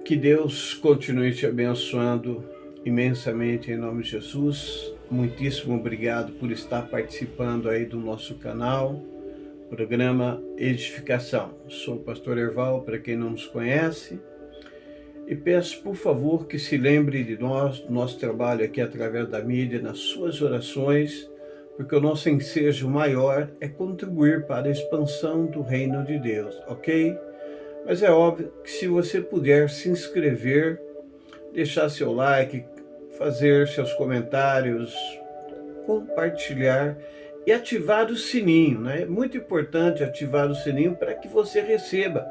Que Deus continue te abençoando imensamente em nome de Jesus. Muitíssimo obrigado por estar participando aí do nosso canal, programa Edificação. Sou o pastor Erval, para quem não nos conhece, e peço por favor que se lembre de nós, do nosso trabalho aqui através da mídia, nas suas orações, porque o nosso ensejo maior é contribuir para a expansão do reino de Deus, ok? Mas é óbvio que se você puder se inscrever, deixar seu like, fazer seus comentários, compartilhar e ativar o sininho, né? É muito importante ativar o sininho para que você receba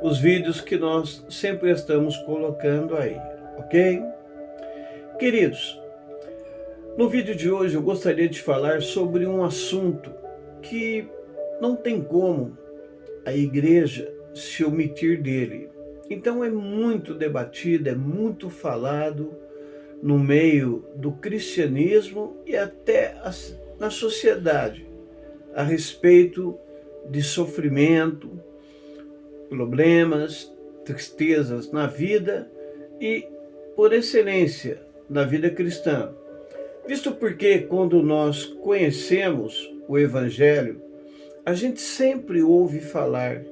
os vídeos que nós sempre estamos colocando aí, ok? Queridos, no vídeo de hoje eu gostaria de falar sobre um assunto que não tem como a igreja se omitir dele. Então é muito debatido, é muito falado no meio do cristianismo e até na sociedade a respeito de sofrimento, problemas, tristezas na vida e, por excelência, na vida cristã. Visto porque quando nós conhecemos o Evangelho, a gente sempre ouve falar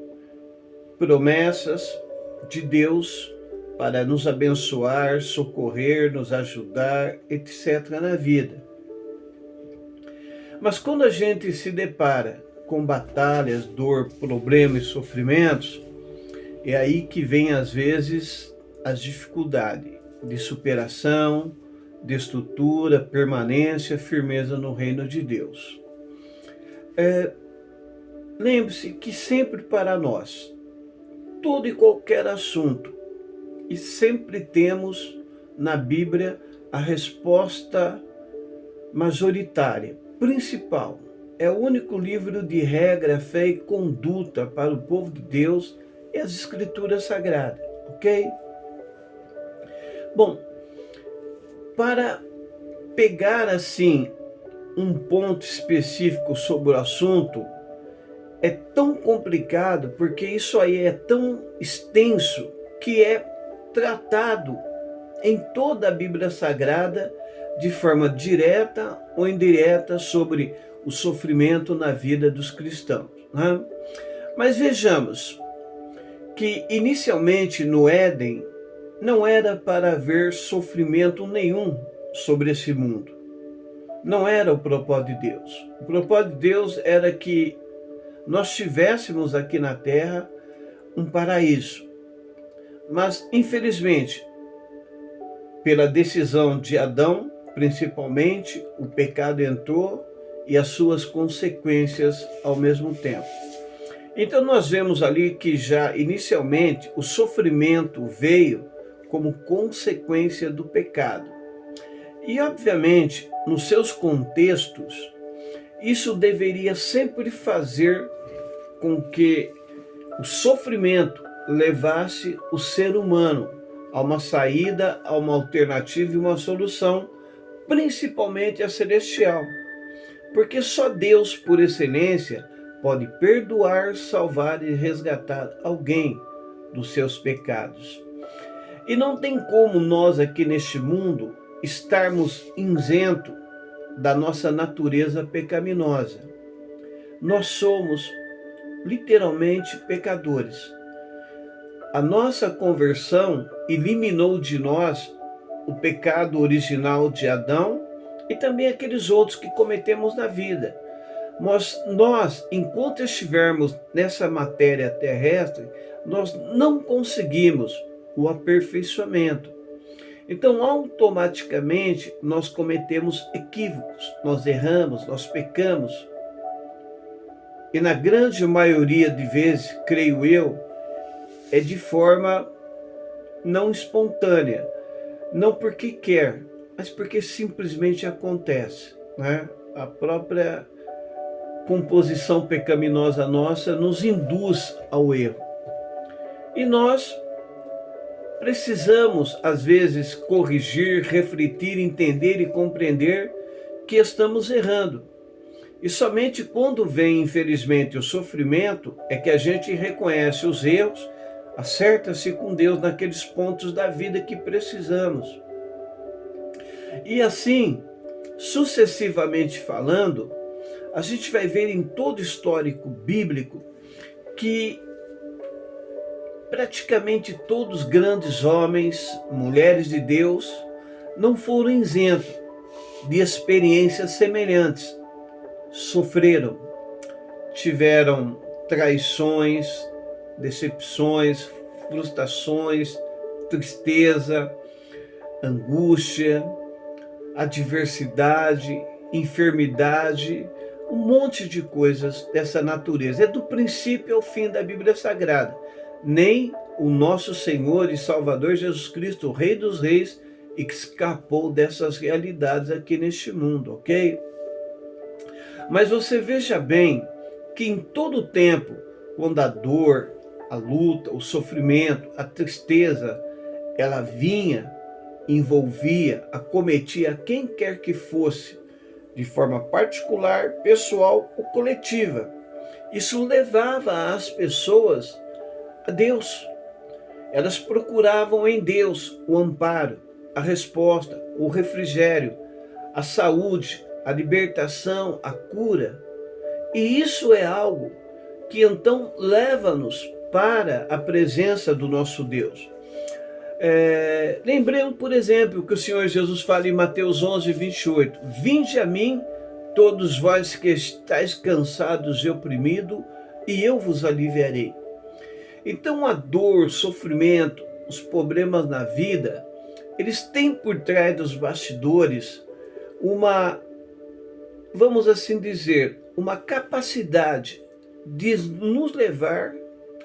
promessas de Deus para nos abençoar, socorrer, nos ajudar, etc. na vida. Mas quando a gente se depara com batalhas, dor, problemas e sofrimentos, é aí que vem às vezes as dificuldades de superação, de estrutura, permanência, firmeza no reino de Deus. Lembre-se que sempre para nós, todo e qualquer assunto, e sempre temos na Bíblia a resposta majoritária, principal. É o único livro de regra, fé e conduta para o povo de Deus e as Escrituras Sagradas, ok? Bom, para pegar assim um ponto específico sobre o assunto, é tão complicado porque isso aí é tão extenso que é tratado em toda a Bíblia Sagrada de forma direta ou indireta sobre o sofrimento na vida dos cristãos, né? Mas vejamos que inicialmente no Éden não era para haver sofrimento nenhum sobre esse mundo. Não era o propósito de Deus. O propósito de Deus era que nós tivéssemos aqui na terra um paraíso. Mas, infelizmente, pela decisão de Adão, principalmente, o pecado entrou e as suas consequências ao mesmo tempo. Então nós vemos ali que já inicialmente o sofrimento veio como consequência do pecado. E, obviamente, nos seus contextos, isso deveria sempre fazer com que o sofrimento levasse o ser humano a uma saída, a uma alternativa e uma solução, principalmente a celestial. Porque só Deus, por excelência, pode perdoar, salvar e resgatar alguém dos seus pecados. E não tem como nós aqui neste mundo estarmos isentos da nossa natureza pecaminosa. Nós somos literalmente pecadores. A nossa conversão eliminou de nós o pecado original de Adão e também aqueles outros que cometemos na vida. Mas nós, enquanto estivermos nessa matéria terrestre, nós não conseguimos o aperfeiçoamento. Então, automaticamente, nós cometemos equívocos, nós erramos, nós pecamos. E na grande maioria de vezes, creio eu, é de forma não espontânea. Não porque quer, mas porque simplesmente acontece, né? A própria composição pecaminosa nossa nos induz ao erro. E nós precisamos, às vezes, corrigir, refletir, entender e compreender que estamos errando. E somente quando vem, infelizmente, o sofrimento é que a gente reconhece os erros, Acerta-se com Deus naqueles pontos da vida que precisamos. E assim, sucessivamente falando, a gente vai ver em todo o histórico bíblico que praticamente todos os grandes homens, mulheres de Deus, não foram isentos de experiências semelhantes. Sofreram, tiveram traições, decepções, frustrações, tristeza, angústia, adversidade, enfermidade, um monte de coisas dessa natureza. É do princípio ao fim da Bíblia Sagrada. Nem o nosso Senhor e Salvador Jesus Cristo, o Rei dos Reis, escapou dessas realidades aqui neste mundo, ok? Mas você veja bem que em todo tempo, quando a dor, a luta, o sofrimento, a tristeza, ela vinha, envolvia, acometia quem quer que fosse, de forma particular, pessoal ou coletiva. Isso levava as pessoas a Deus. Elas procuravam em Deus o amparo, a resposta, o refrigério, a saúde, a libertação, a cura. E isso é algo que então leva-nos para a presença do nosso Deus. Lembremos, por exemplo, que o Senhor Jesus fala em Mateus 11, 28. Vinde a mim, todos vós que estáis cansados e oprimidos, e eu vos aliviarei. Então a dor, o sofrimento, os problemas na vida, eles têm por trás dos bastidores uma, vamos assim dizer, uma capacidade de nos levar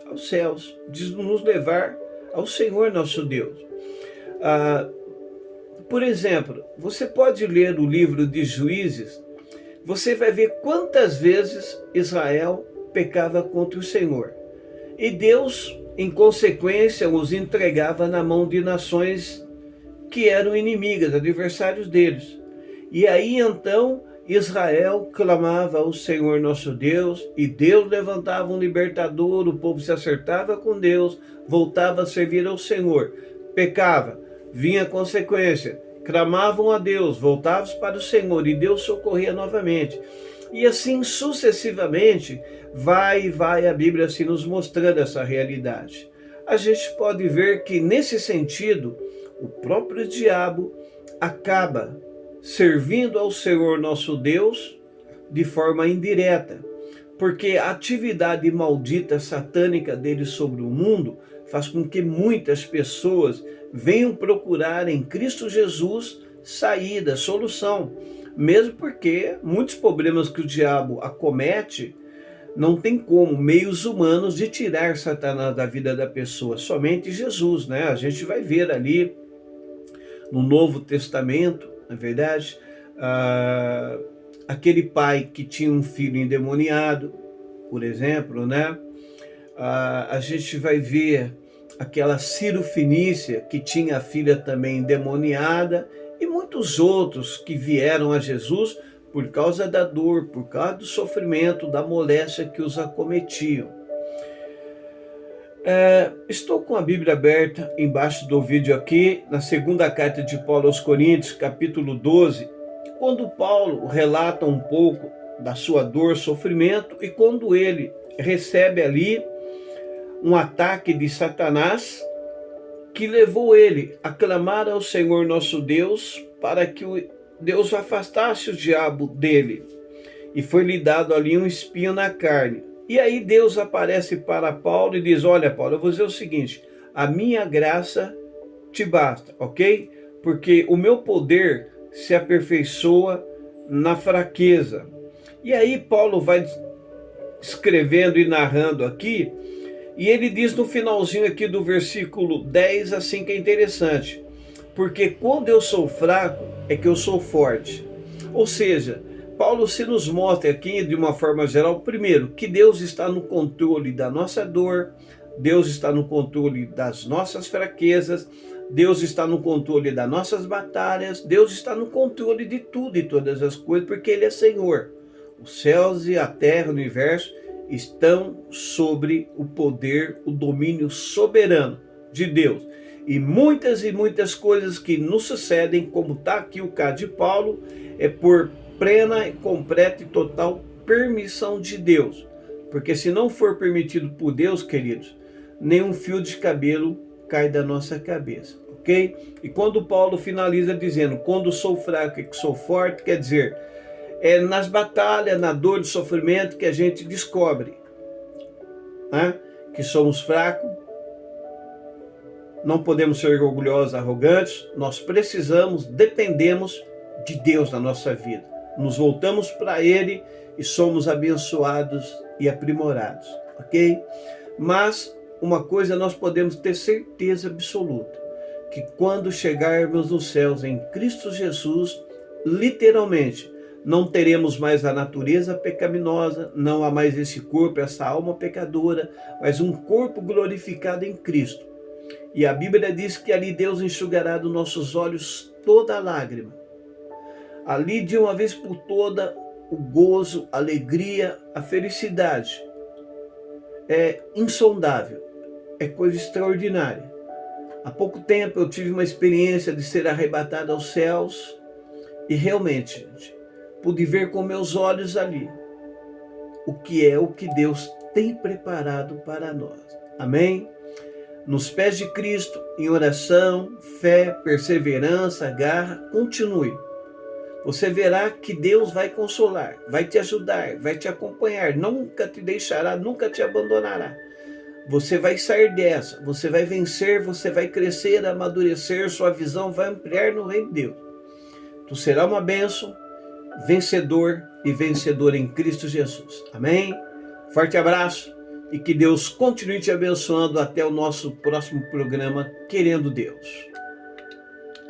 aos céus, de nos levar ao Senhor nosso Deus. Por exemplo, você pode ler o livro de Juízes, você vai ver quantas vezes Israel pecava contra o Senhor. E Deus, em consequência, os entregava na mão de nações que eram inimigas, adversários deles. E aí então Israel clamava ao Senhor nosso Deus, e Deus levantava um libertador, o povo se acertava com Deus, voltava a servir ao Senhor. Pecava, vinha a consequência, clamavam a Deus, voltavam para o Senhor, e Deus socorria novamente. E assim sucessivamente vai a Bíblia assim nos mostrando essa realidade. A gente pode ver que nesse sentido, o próprio diabo acaba servindo ao Senhor nosso Deus de forma indireta, porque a atividade maldita satânica dele sobre o mundo faz com que muitas pessoas venham procurar em Cristo Jesus saída, solução, mesmo porque muitos problemas que o diabo acomete não tem como meios humanos de tirar Satanás da vida da pessoa, somente Jesus, né? A gente vai ver ali no Novo Testamento, na verdade, aquele pai que tinha um filho endemoniado, por exemplo, né? A gente vai ver aquela Ciro Fenícia que tinha a filha também endemoniada, e muitos outros que vieram a Jesus por causa da dor, por causa do sofrimento, da moléstia que os acometiam. Estou com a Bíblia aberta embaixo do vídeo aqui, na segunda carta de Paulo aos Coríntios, capítulo 12, quando Paulo relata um pouco da sua dor, sofrimento, e quando ele recebe ali um ataque de Satanás, que levou ele a clamar ao Senhor nosso Deus para que Deus afastasse o diabo dele. E foi-lhe dado ali um espinho na carne. E aí Deus aparece para Paulo e diz: olha, Paulo, eu vou dizer o seguinte, a minha graça te basta, ok? Porque o meu poder se aperfeiçoa na fraqueza. E aí Paulo vai escrevendo e narrando aqui, e ele diz no finalzinho aqui do versículo 10, assim, que é interessante: porque quando eu sou fraco, é que eu sou forte. Ou seja, Paulo se nos mostra aqui, de uma forma geral, primeiro, que Deus está no controle da nossa dor, Deus está no controle das nossas fraquezas, Deus está no controle das nossas batalhas, Deus está no controle de tudo e todas as coisas, porque Ele é Senhor. Os céus e a terra, o universo, estão sobre o poder, o domínio soberano de Deus. E muitas coisas que nos sucedem, como está aqui o caso de Paulo, é por plena, completa e total permissão de Deus. Porque se não for permitido por Deus, queridos, nenhum fio de cabelo cai da nossa cabeça, ok? E quando Paulo finaliza dizendo, quando sou fraco é que sou forte, quer dizer, é nas batalhas, na dor, no sofrimento que a gente descobre, né, que somos fracos, não podemos ser orgulhosos, arrogantes, nós precisamos, dependemos de Deus na nossa vida. Nos voltamos para Ele e somos abençoados e aprimorados, ok? Mas uma coisa nós podemos ter certeza absoluta, que quando chegarmos nos céus em Cristo Jesus, literalmente, não teremos mais a natureza pecaminosa, não há mais esse corpo, essa alma pecadora, mas um corpo glorificado em Cristo. E a Bíblia diz que ali Deus enxugará dos nossos olhos toda lágrima. Ali de uma vez por toda o gozo, a alegria, a felicidade. É insondável, é coisa extraordinária. Há pouco tempo eu tive uma experiência de ser arrebatado aos céus e realmente, gente, pude ver com meus olhos ali o que Deus tem preparado para nós. Amém? Nos pés de Cristo, em oração, fé, perseverança, garra, continue. Você verá que Deus vai consolar, vai te ajudar, vai te acompanhar, nunca te deixará, nunca te abandonará. Você vai sair dessa, você vai vencer, você vai crescer, amadurecer, sua visão vai ampliar no reino de Deus. Tu será uma bênção, vencedor e vencedora em Cristo Jesus. Amém? Forte abraço e que Deus continue te abençoando até o nosso próximo programa, querendo Deus.